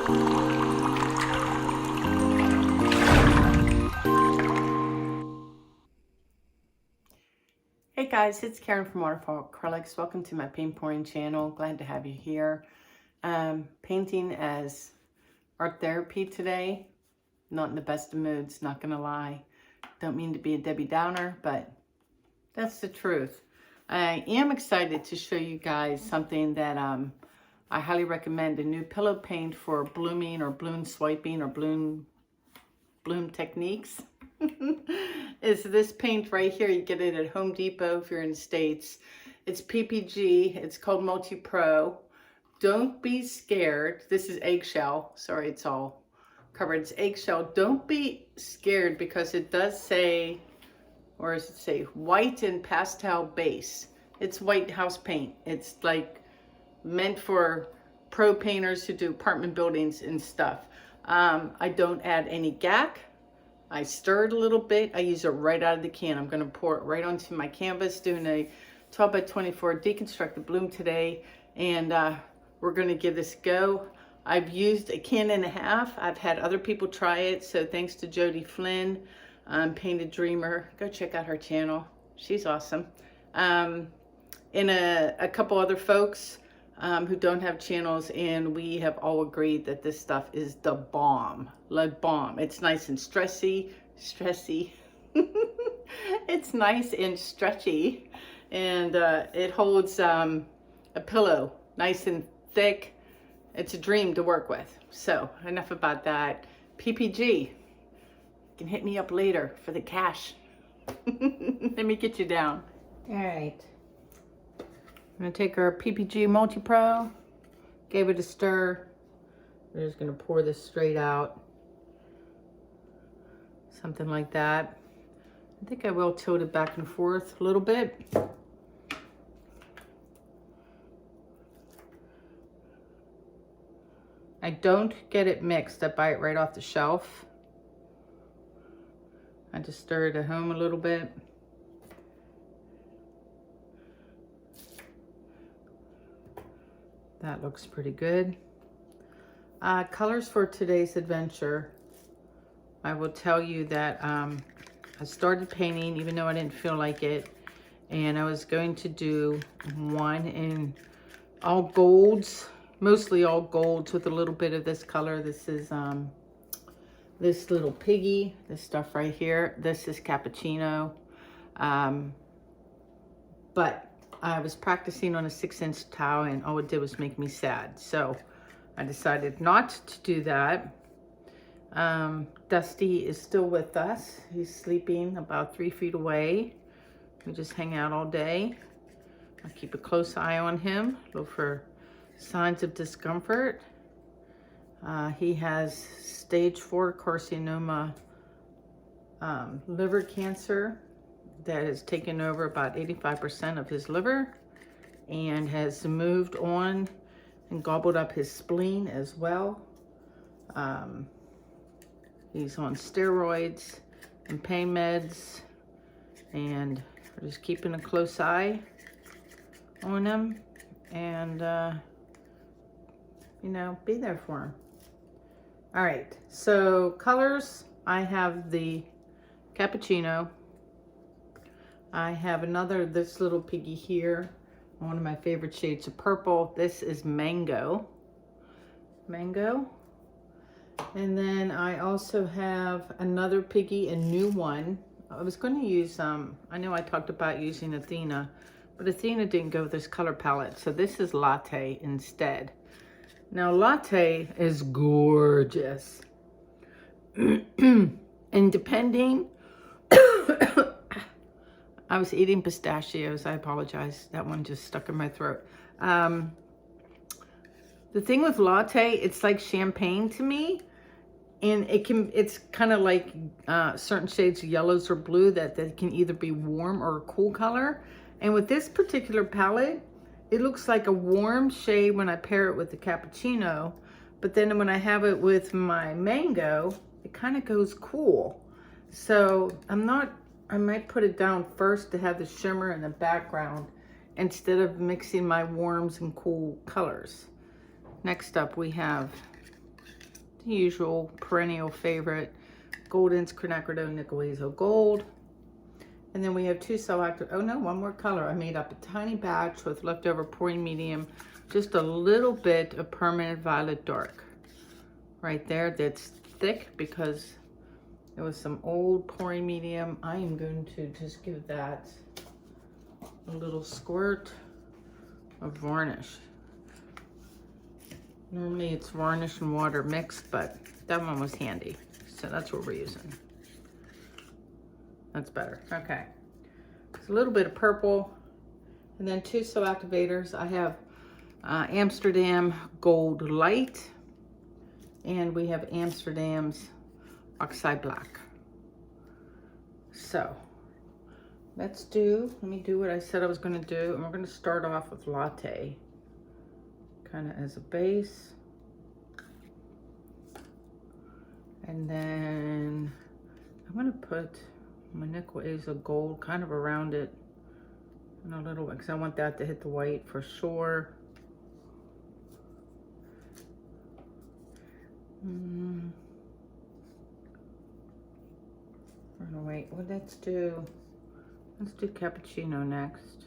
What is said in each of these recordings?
Hey guys, it's Karen from Waterfall Acrylics. Welcome to my paint pouring channel. Glad to have you here. Painting as art therapy today. Not in the best of moods, not gonna lie. Don't mean to be a Debbie Downer, but that's the truth. I am excited to show you guys something that I highly recommend, a new pillow paint for blooming or bloom swiping or bloom techniques. Is this paint right here. You get it at Home Depot if you're in the States. It's PPG. It's called Multi Pro. Don't be scared. This is eggshell. Sorry, it's all covered. It's eggshell. Don't be scared because it does say, or does it say white and pastel base? It's white house paint. It's like meant for pro painters who do apartment buildings and stuff. I don't add any gack. I stir it a little bit. I use it right out of the can. I'm going to pour it right onto my canvas, doing a 12 by 24 deconstructed bloom today, and we're going to give this a go. I've used a can and a half. I've had other people try it, so thanks to Jody Flynn, Painted Dreamer. Go check out her channel. She's awesome. And a couple other folks who don't have channels, and we have all agreed that this stuff is the bomb. Like bomb. It's nice and stretchy. It's nice and stretchy, and it holds a pillow nice and thick. It's a dream to work with. So enough about that. PPG, you can hit me up later for the cash. Let me get you down. All right. I'm going to take our PPG Multi Pro, gave it a stir. We're just going to pour this straight out. Something like that. I think I will tilt it back and forth a little bit. I don't get it mixed. I buy it right off the shelf. I just stir it at home a little bit. That looks pretty good. Colors for today's adventure. I will tell you that I started painting even though I didn't feel like it. And I was going to do one in all golds, mostly all golds with a little bit of this color. This is This Little Piggy, this stuff right here. This is cappuccino. But I was practicing on a 6-inch towel and all it did was make me sad. So I decided not to do that. Dusty is still with us. He's sleeping about 3 feet away. We just hang out all day. I keep a close eye on him, look for signs of discomfort. He has stage 4 carcinoma, liver cancer that has taken over about 85% of his liver and has moved on and gobbled up his spleen as well. He's on steroids and pain meds, and we're just keeping a close eye on him and, you know, be there for him. All right, so colors, I have the cappuccino. I have another This Little Piggy here, one of my favorite shades of purple. This is Mango. And then I also have another Piggy, a new one. I was going to use, I know I talked about using Athena, but Athena didn't go with this color palette. So this is Latte instead. Now Latte is gorgeous. And depending, I was eating pistachios. I apologize. That one just stuck in my throat. The thing with Latte, it's like champagne to me. And it's kind of like certain shades of yellows or blue that can either be warm or a cool color. And with this particular palette, it looks like a warm shade when I pair it with the cappuccino. But then when I have it with my mango, it kind of goes cool. So I might put it down first to have the shimmer in the background instead of mixing my warms and cool colors. Next up we have the usual perennial favorite, Golden's Quinacridone Nickel Azo Gold. And then we have two active, oh no, one more color. I made up a tiny batch with leftover pouring medium, just a little bit of permanent violet dark. Right there, that's thick because there was some old pouring medium. I am going to just give that a little squirt of varnish. Normally it's varnish and water mixed, but that one was handy. So that's what we're using. That's better. Okay. It's a little bit of purple. And then two activators. I have Amsterdam Gold Light. And we have Amsterdam's Oxide Black. So, let me do what I said I was going to do. And we're going to start off with Latte. Kind of as a base. And then I'm going to put my Nickel Azo Gold kind of around it. And a little, because I want that to hit the white for sure. Wait, well, let's do cappuccino next.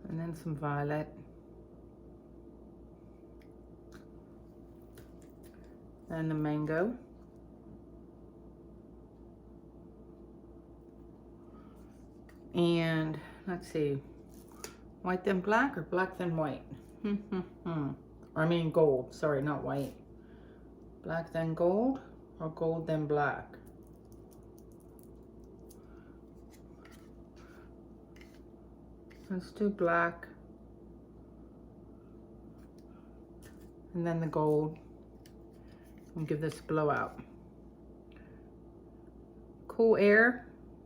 And then some violet. And the mango. And let's see, white then black or black then white? I mean gold, sorry, not white. Black then gold or gold then black? Let's do black. And then the gold. And give this a blowout. Cool air.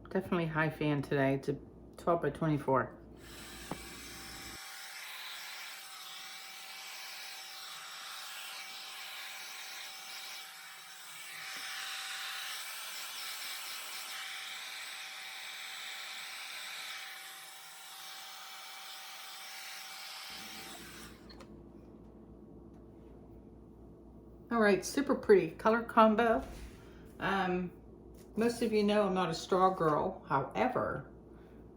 Definitely high fan today. It's a 12 by 24. All right, super pretty color combo. Most of you know I'm not a straw girl. However,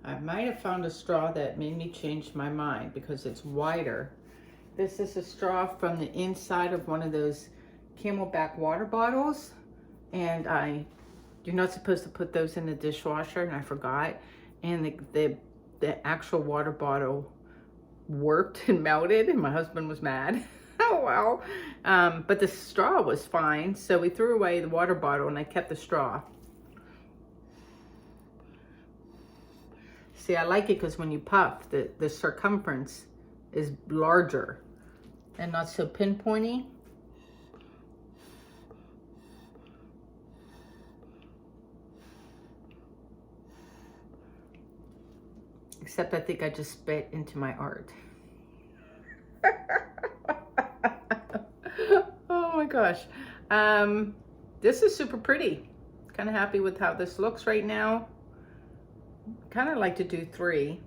I might have found a straw that made me change my mind because it's wider. This is a straw from the inside of one of those Camelback water bottles. And you're not supposed to put those in the dishwasher, and I forgot. And the actual water bottle warped and melted, and my husband was mad. Oh well. But the straw was fine, so we threw away the water bottle and I kept the straw. See, I like it because when you puff, the circumference is larger and not so pinpointy. Except I think I just spit into my art. Oh my gosh. This is super pretty. Kind of happy with how this looks right now. Kind of like to do 3.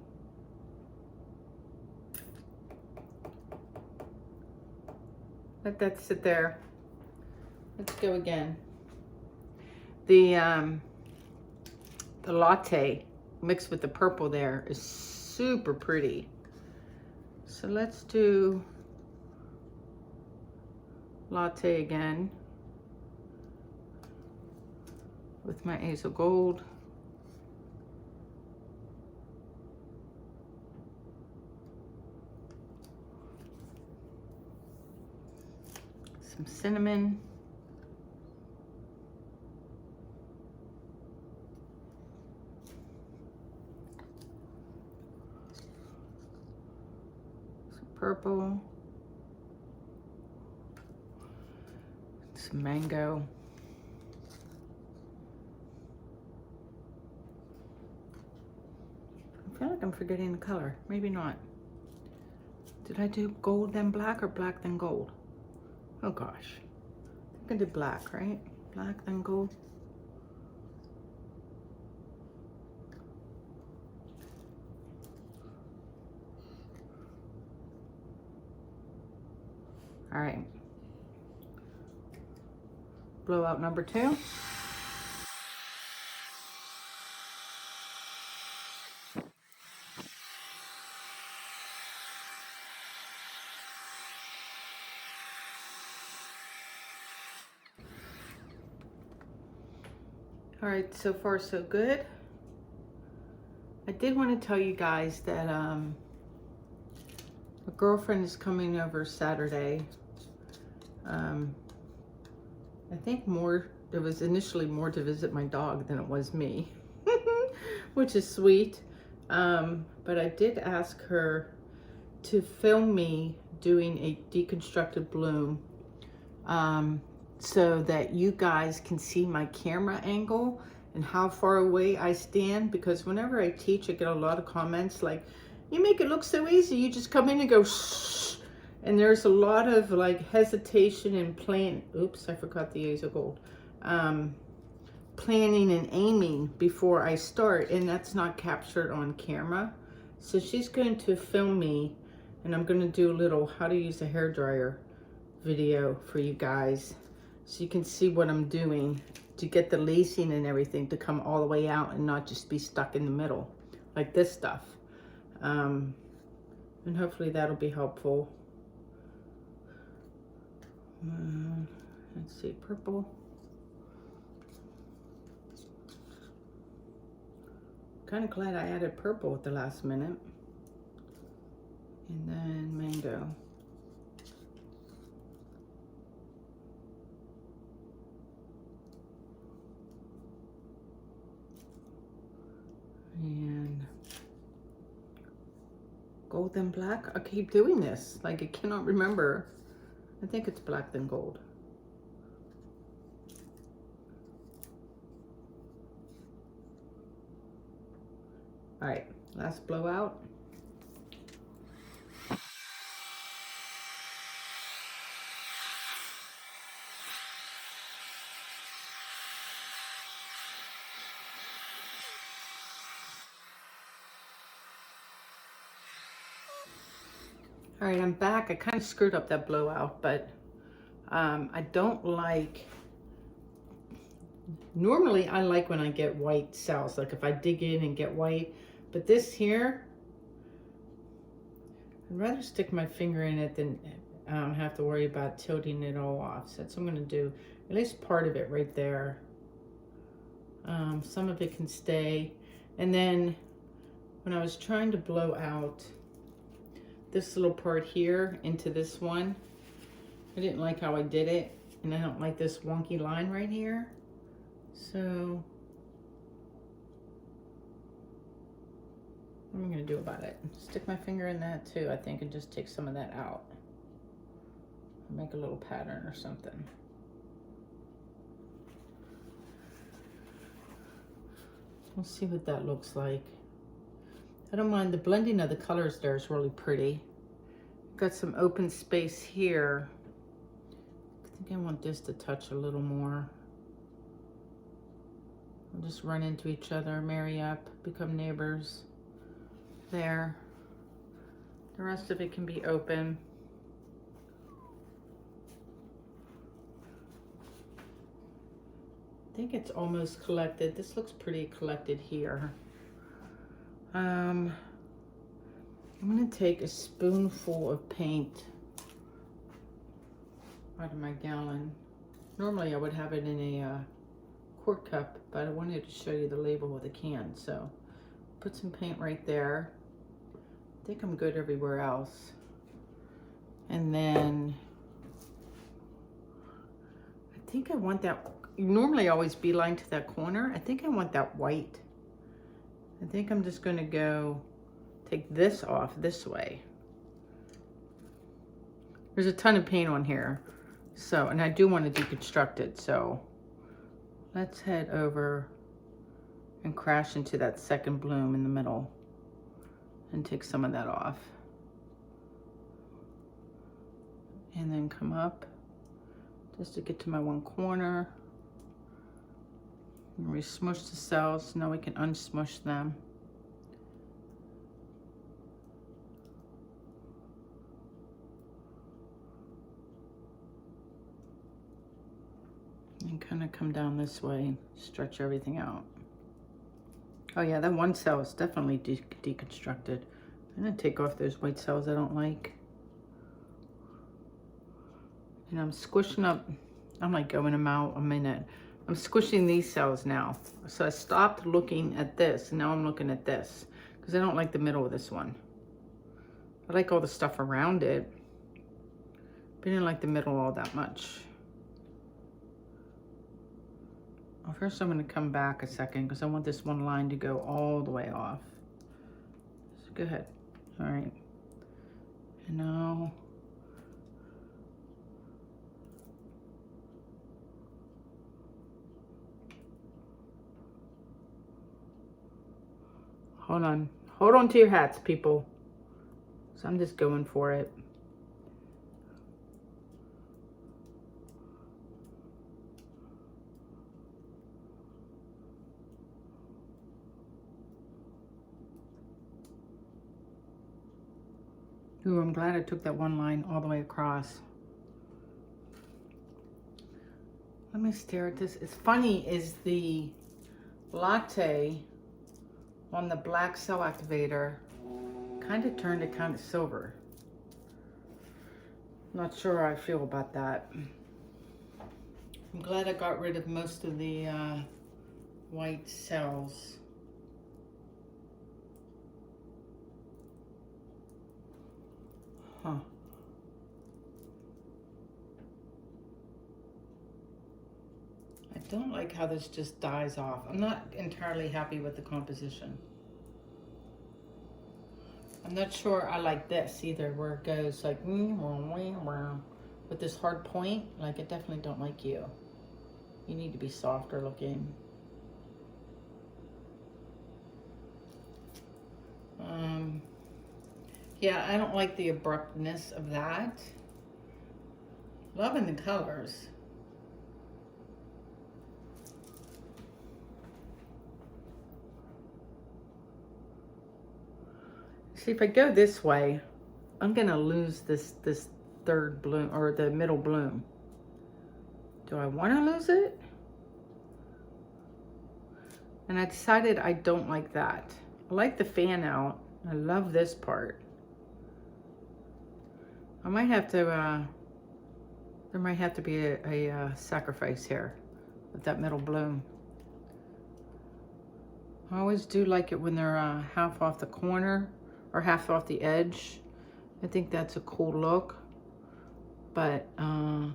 Let that sit there. Let's go again. The Latte mixed with the purple there is super pretty. So let's do Latte again with my Azo Gold. Some cinnamon. Some purple. Some mango. I feel like I'm forgetting the color. Maybe not. Did I do gold then black or black then gold? Oh gosh. I think I did black, right? Black then gold. All right. Blowout number 2. All right, so far so good. I did want to tell you guys that a girlfriend is coming over Saturday. I think it was initially more to visit my dog than it was me, which is sweet. But I did ask her to film me doing a deconstructed bloom so that you guys can see my camera angle and how far away I stand, because whenever I teach, I get a lot of comments like, you make it look so easy, you just come in and go shh. And there's a lot of like hesitation and oops, I forgot the A's of gold. Planning and aiming before I start, and that's not captured on camera. So she's going to film me, and I'm going to do a little how to use a hairdryer video for you guys, so you can see what I'm doing to get the lacing and everything to come all the way out and not just be stuck in the middle like this stuff. And hopefully that'll be helpful. Let's see, purple. Kind of glad I added purple at the last minute. And then mango. And gold and black. I keep doing this, like I cannot remember. I think it's black then gold. All right, last blowout. All right, I'm back. I kind of screwed up that blowout, but I don't like, normally I like when I get white cells, like if I dig in and get white, but this here, I'd rather stick my finger in it than have to worry about tilting it all off. So that's what I'm gonna do, at least part of it right there. Some of it can stay. And then when I was trying to blow out this little part here into this one, I didn't like how I did it, and I don't like this wonky line right here. So what am I gonna do about it? Stick my finger in that too, I think, and just take some of that out. Make a little pattern or something. We'll see what that looks like. I don't mind the blending of the colors there is really pretty. Got some open space here. I think I want this to touch a little more. We'll just run into each other, marry up, become neighbors. There. The rest of it can be open. I think it's almost collected. This looks pretty collected here. I'm gonna take a spoonful of paint out of my gallon. Normally I would have it in a quart cup, but I wanted to show you the label of the can. So put some paint right there. I think I'm good everywhere else. And then I think I want that, normally I always beeline to that corner. I think I want that white. I think I'm just gonna go take this off this way. There's a ton of paint on here. So, and I do want to deconstruct it. So let's head over and crash into that second bloom in the middle and take some of that off. And then come up just to get to my one corner. And we smush the cells. Now we can unsmush them. gonna come down this way, stretch everything out. Oh yeah, that one cell is definitely deconstructed. I'm gonna take off those white cells I don't like. And I'm squishing up, I'm like going them out a minute. I'm squishing these cells now. So I stopped looking at this, and now I'm looking at this, because I don't like the middle of this one. I like all the stuff around it, but I didn't like the middle all that much. Well, first I'm gonna come back a second, because I want this one line to go all the way off. So go ahead. All right. And now, hold on. Hold on to your hats, people. So I'm just going for it. Ooh, I'm glad I took that one line all the way across. Let me stare at this. It's funny, is the Latte on the black cell activator kind of turned it kind of silver. Not sure how I feel about that. I'm glad I got rid of most of the white cells. Huh. I don't like how this just dies off. I'm not entirely happy with the composition. I'm not sure I like this either, where it goes like with this hard point. Like, I definitely don't like you. You need to be softer looking. Yeah, I don't like the abruptness of that. Loving the colors. See, if I go this way, I'm gonna lose this third bloom, or the middle bloom. Do I want to lose it? And I decided I don't like that. I like the fan out. I love this part. I might have to, there might have to be a sacrifice here with that middle bloom. I always do like it when they're half off the corner or half off the edge. I think that's a cool look. But I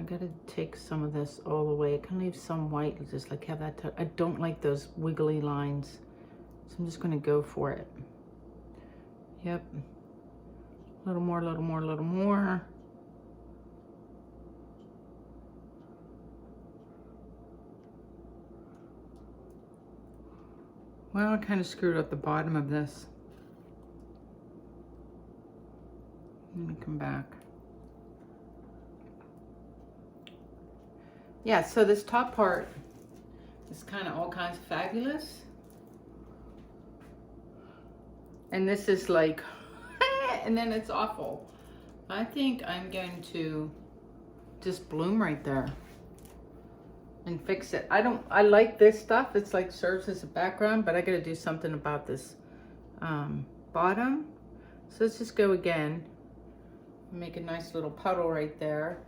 gotta take some of this all the way. I can leave some white, just like have that. I don't like those wiggly lines, so I'm just gonna go for it. Yep. A little more, a little more, a little more. Well, I kind of screwed up the bottom of this. Let me come back. Yeah, so this top part is kind of all kinds of fabulous. And this is like, and then it's awful. I think I'm going to just bloom right there and fix it. I like this stuff. It's like serves as a background, but I gotta do something about this bottom. So let's just go again. Make a nice little puddle right there.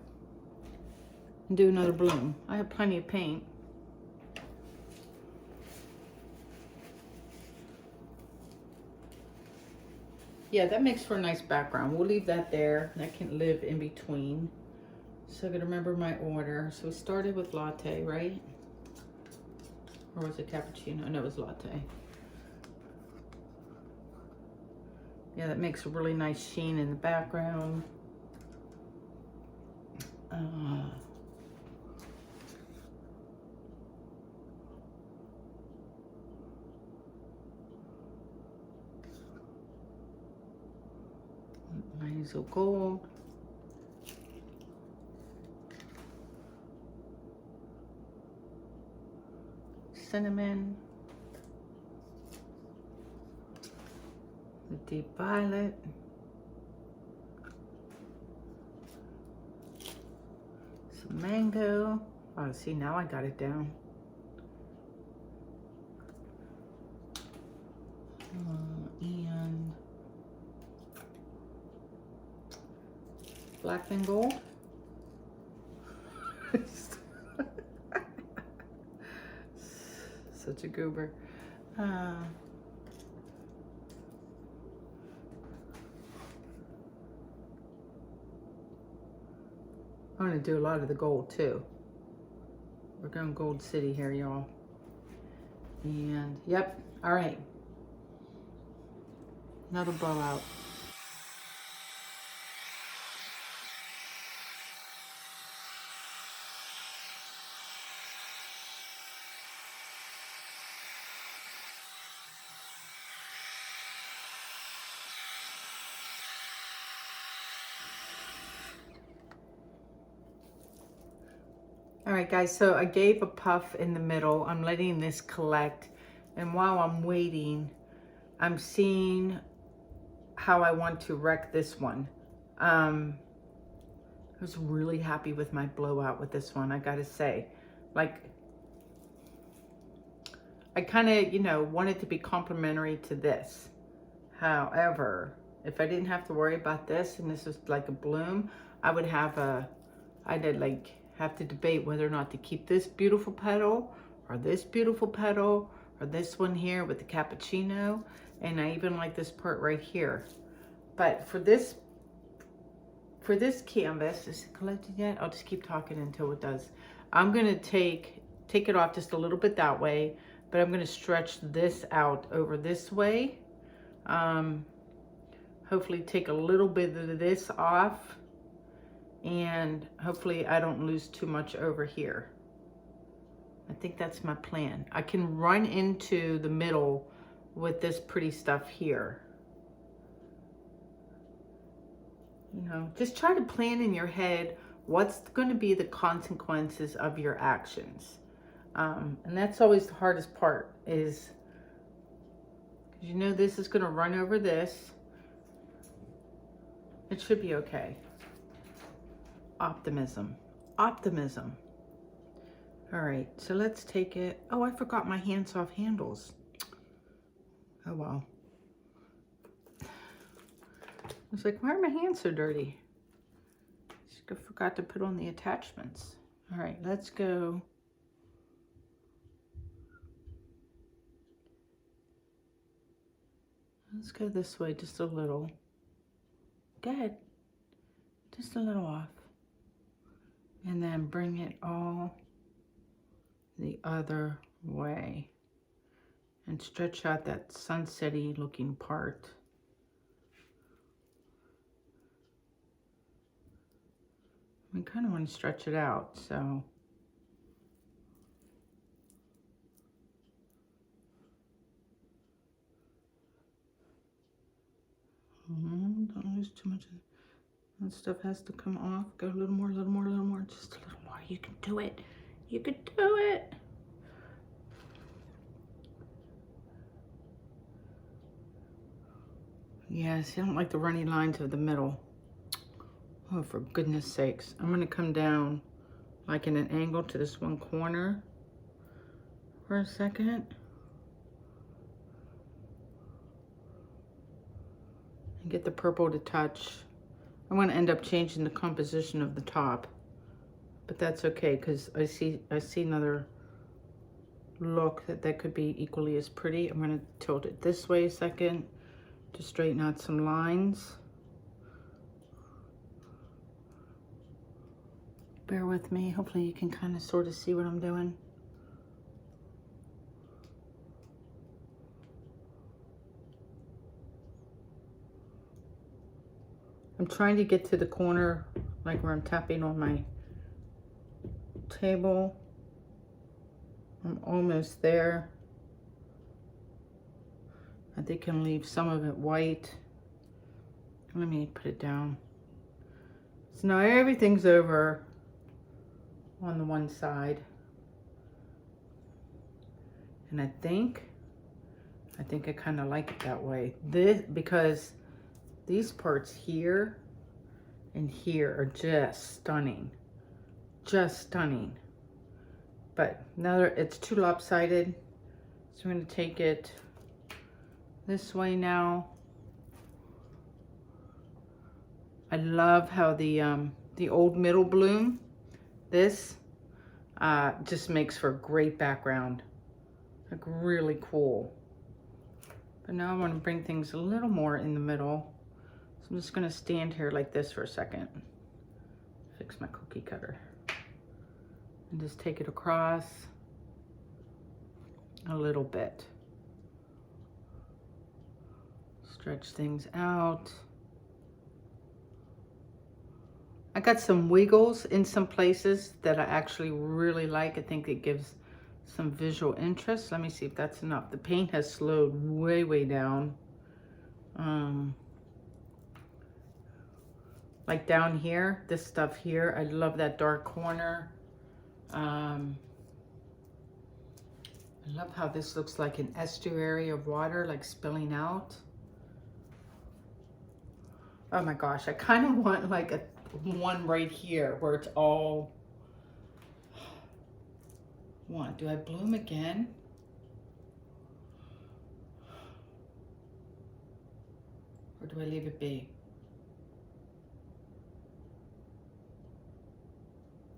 And do another bloom. I have plenty of paint. Yeah, that makes for a nice background. We'll leave that there. That can live in between. So I gotta remember my order. So we started with Latte, right? Or was it cappuccino? No, it was Latte. Yeah, that makes a really nice sheen in the background. Hazel gold. Cinnamon. The deep violet. mango. Oh, see, now I got it down. And black and gold. Such a goober. I'm gonna do a lot of the gold too. We're going Gold City here, y'all. And yep, all right. Another blowout. All right, guys, so I gave a puff in the middle. I'm letting this collect. And while I'm waiting, I'm seeing how I want to wreck this one. I was really happy with my blowout with this one, I gotta say. Like, I kind of, you know, wanted to be complementary to this. However, if I didn't have to worry about this and this was like a bloom, I would have a, I'd like have to debate whether or not to keep this beautiful petal or this beautiful petal or this one here with the cappuccino. And I even like this part right here. But for this canvas, is it collected yet? I'll just keep talking until it does. I'm gonna take it off just a little bit that way, but I'm gonna stretch this out over this way. Hopefully take a little bit of this off, and hopefully I don't lose too much over here. I think that's my plan. I can run into the middle with this pretty stuff here. You know, just try to plan in your head what's going to be the consequences of your actions. And that's always the hardest part, is, you know, this is going to run over this. It should be okay. Optimism. Optimism. All right, so let's take it. Oh, I forgot my hands-off handles. Oh, well. I was like, why are my hands so dirty? I forgot to put on the attachments. All right, let's go. Let's go this way just a little. Good. Just a little off. And then bring it all the other way. And stretch out that sunset-y looking part. I kind of want to stretch it out, so. Don't lose too much. That stuff has to come off. Go a little more, a little more, a little more. Just a little more. You can do it. You can do it. Yes, I don't like the runny lines of the middle. Oh, for goodness sakes. I'm going to come down like in an angle to this one corner for a second. And get the purple to touch. I'm going to end up changing the composition of the top. But that's okay, because I see another look that could be equally as pretty. I'm going to tilt it this way a second to straighten out some lines. Bear with me. Hopefully you can kind of sort of see what I'm doing. I'm trying to get to the corner, like where I'm tapping on my table. I'm almost there. I think I can leave some of it white. Let me put it down. So now everything's over on the one side. And I think I kind of like it that way. Because these parts here and here are just stunning. just stunning. But now it's too lopsided, so I'm going to take it this way now. I love how the old middle bloom, this just makes for a great background, like really cool. But now I want to bring things a little more in the middle, so I'm just going to stand here like this for a second, fix my cookie cutter, and just take it across a little bit, stretch things out. I got some wiggles in some places that I actually really like. I think it gives some visual interest. Let me see if that's enough. The paint has slowed way, way down. Like down here, this stuff here, I love that dark corner. I love how this looks like an estuary of water, like spilling out. Oh my gosh, I kind of want like a one right here where it's all one. Do I bloom again? Or do I leave it be?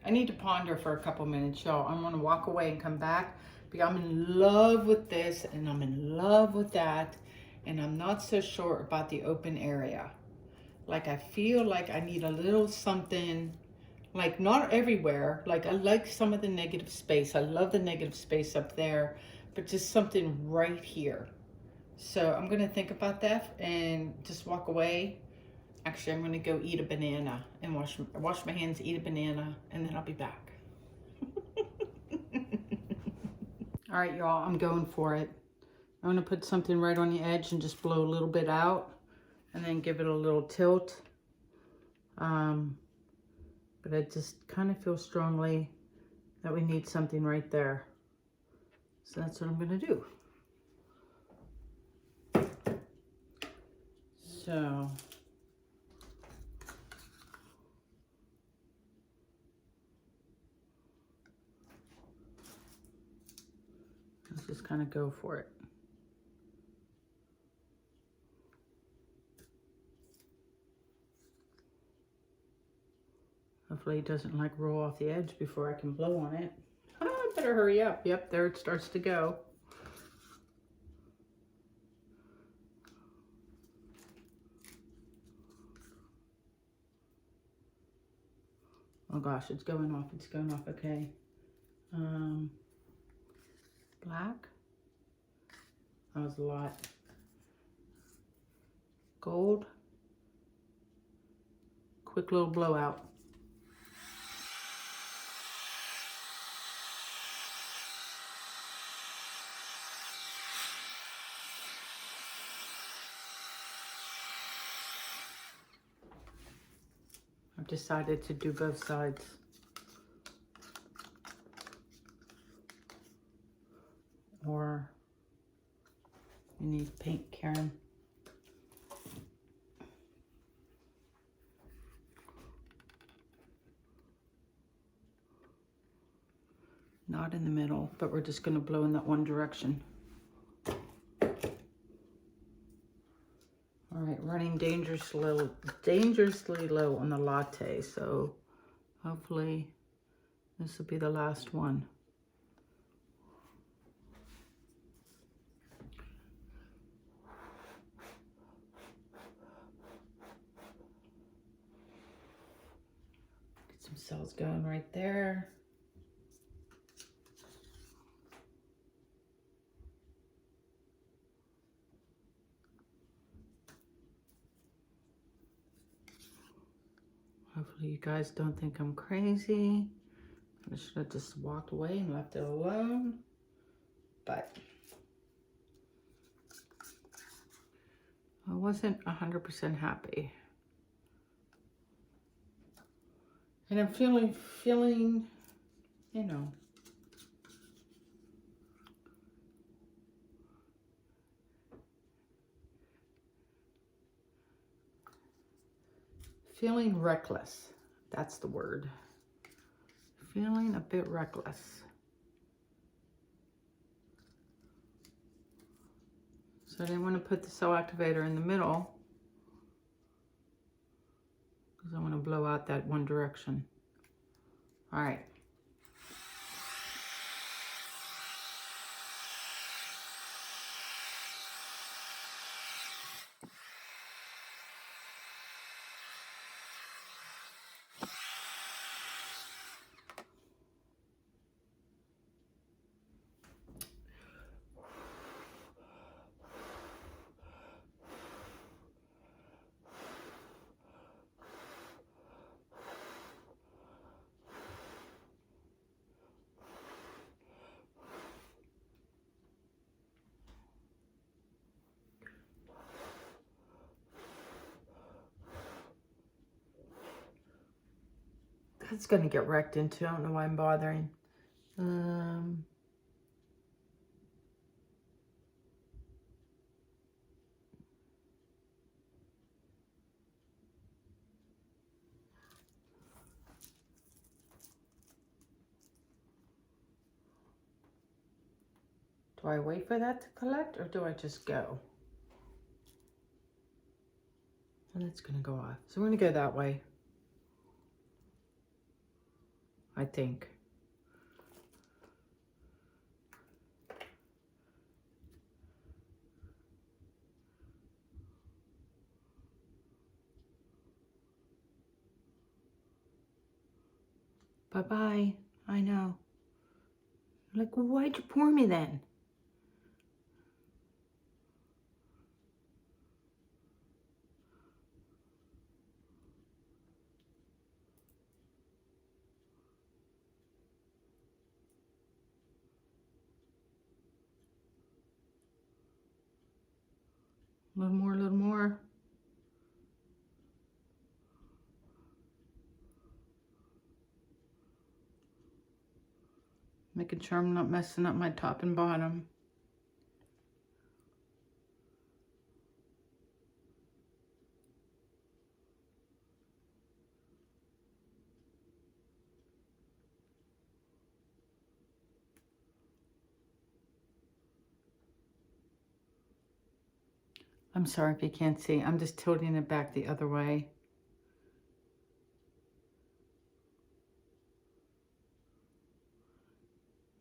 I need to ponder for a couple minutes, y'all. I'm gonna walk away and come back because I'm in love with this and I'm in love with that, and I'm not so sure about the open area. Like I feel like I need a little something, like not everywhere. Like I like some of the negative space. I love the negative space up there, but just something right here. So I'm gonna think about that and just walk away. Actually, I'm gonna go eat a banana and wash my hands, eat a banana, and then I'll be back. All right, y'all, I'm going for it. I'm gonna put something right on the edge and just blow a little bit out and then give it a little tilt. But I just kind of feel strongly that we need something right there. So that's what I'm gonna do. So let's just kind of go for it. Hopefully it doesn't like roll off the edge before I can blow on it. Oh, I better hurry up. Yep, there it starts to go. Oh gosh, it's going off. It's going off. Okay. Black. That was a lot. Gold. Quick little blowout. I've decided to do both sides. Or you need paint, Karen. Not in the middle, but we're just gonna blow in that one direction. All right, running dangerously low on the latte, so hopefully this will be the last one. Get some cells going right there. Hopefully you guys don't think I'm crazy. I should have just walked away and left it alone. But I wasn't 100% happy. And I'm feeling, you know, feeling reckless. That's the word. feeling a bit reckless. So I didn't want to put the cell activator in the middle because I want to blow out that one direction. All right. That's going to get wrecked into. I don't know why I'm bothering. Do I wait for that to collect or do I just go? And it's going to go off. So we're going to go that way. I think. Bye-bye. I know. Like, well, why'd you pour me then? A little more, a little more. Making sure I'm not messing up my top and bottom. I'm sorry if you can't see. I'm just tilting it back the other way.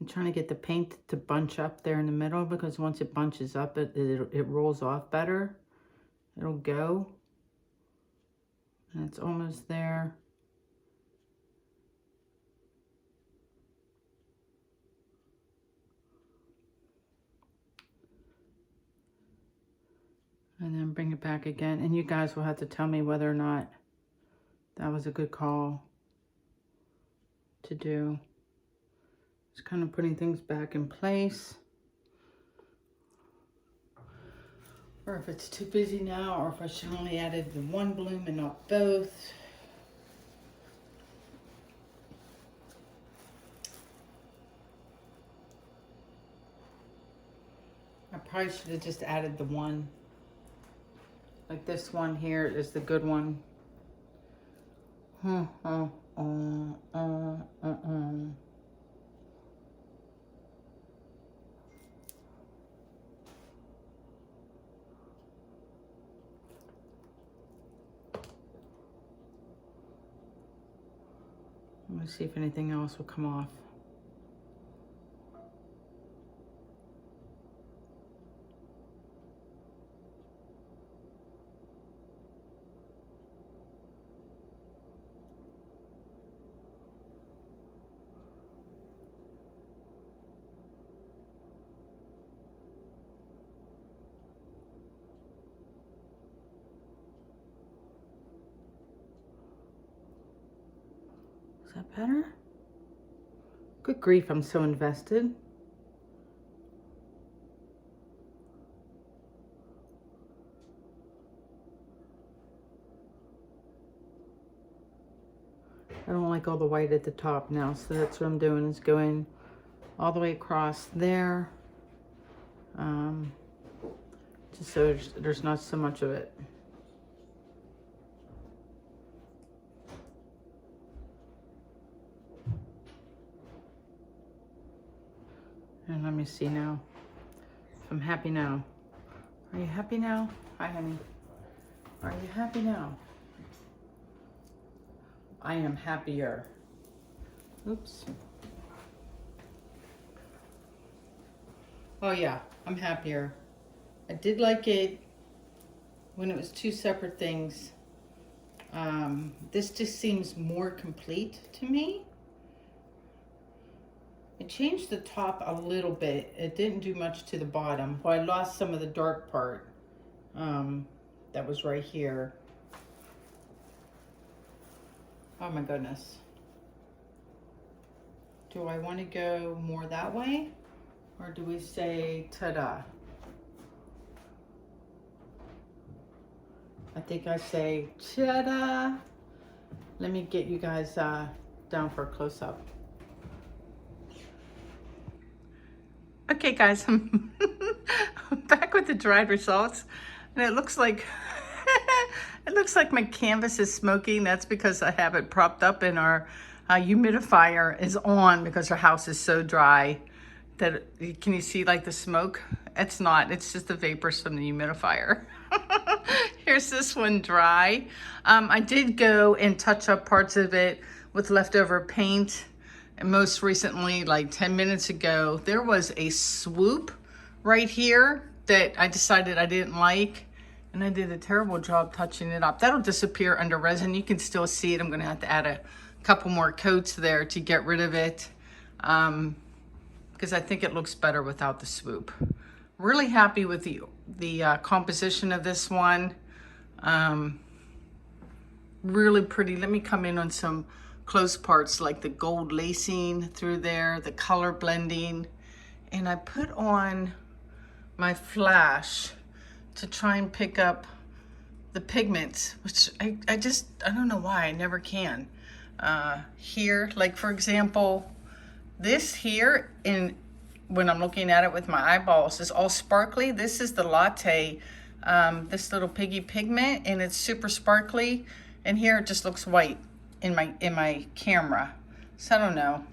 I'm trying to get the paint to bunch up there in the middle because once it bunches up, it rolls off better. It'll go. And it's almost there. And then bring it back again. And you guys will have to tell me whether or not that was a good call to do. Just kind of putting things back in place. Or if it's too busy now, or if I should only added the one bloom and not both. I probably should have just added the one. Like this one here is the good one. Let me see if anything else will come off. Is that better? Good grief, I'm so invested. I don't like all the white at the top now, so that's what I'm doing, is going all the way across there. Just so there's not so much of it. And let me see now. If I'm happy now. Are you happy now? Hi, honey. Are you happy now? I am happier. Oops. Oh yeah, I'm happier. I did like it when it was two separate things. This just seems more complete to me. It changed the top a little bit. It didn't do much to the bottom. Well, I lost some of the dark part that was right here. Oh my goodness. Do I want to go more that way? Or do we say ta-da? I think I say ta-da. Let me get you guys down for a close-up. Okay guys, I'm back with the dried results, and it looks like my canvas is smoking. That's because I have it propped up and our humidifier is on because our house is so dry that, can you see like the smoke? It's not, it's just the vapors from the humidifier. Here's this one dry. I did go and touch up parts of it with leftover paint. And most recently, like 10 minutes ago, there was a swoop right here that I decided I didn't like. And I did a terrible job touching it up. That'll disappear under resin. You can still see it. I'm gonna have to add a couple more coats there to get rid of it. Because I think it looks better without the swoop. Really happy with the composition of this one. Really pretty. Let me come in on some close parts like the gold lacing through there, the color blending. And I put on my flash to try and pick up the pigments, which I don't know why, I never can. Here, like for example, this here, when I'm looking at it with my eyeballs, is all sparkly. This is the Latte, This Little Piggy pigment, and it's super sparkly. And here it just looks white in my camera. So I don't know.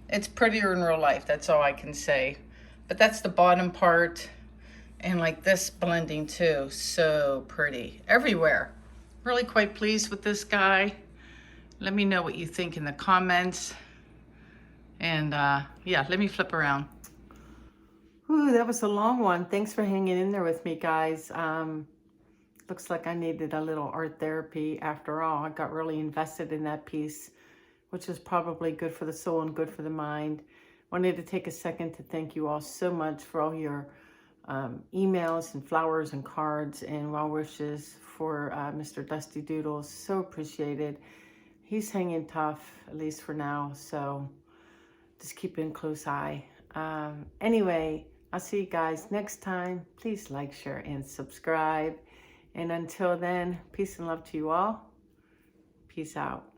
It's prettier in real life, that's all I can say. But that's the bottom part. And like this blending too, so pretty everywhere. Really quite pleased with this guy. Let me know what you think in the comments. And yeah, let me flip around. Ooh, that was a long one. Thanks for hanging in there with me, guys. Looks like I needed a little art therapy after all. I got really invested in that piece, which is probably good for the soul and good for the mind. Wanted to take a second to thank you all so much for all your emails and flowers and cards and well wishes for Mr. Dusty Doodles. So appreciated. He's hanging tough, at least for now. So just keep in close eye. Anyway, I'll see you guys next time. Please like, share, and subscribe. And until then, peace and love to you all. Peace out.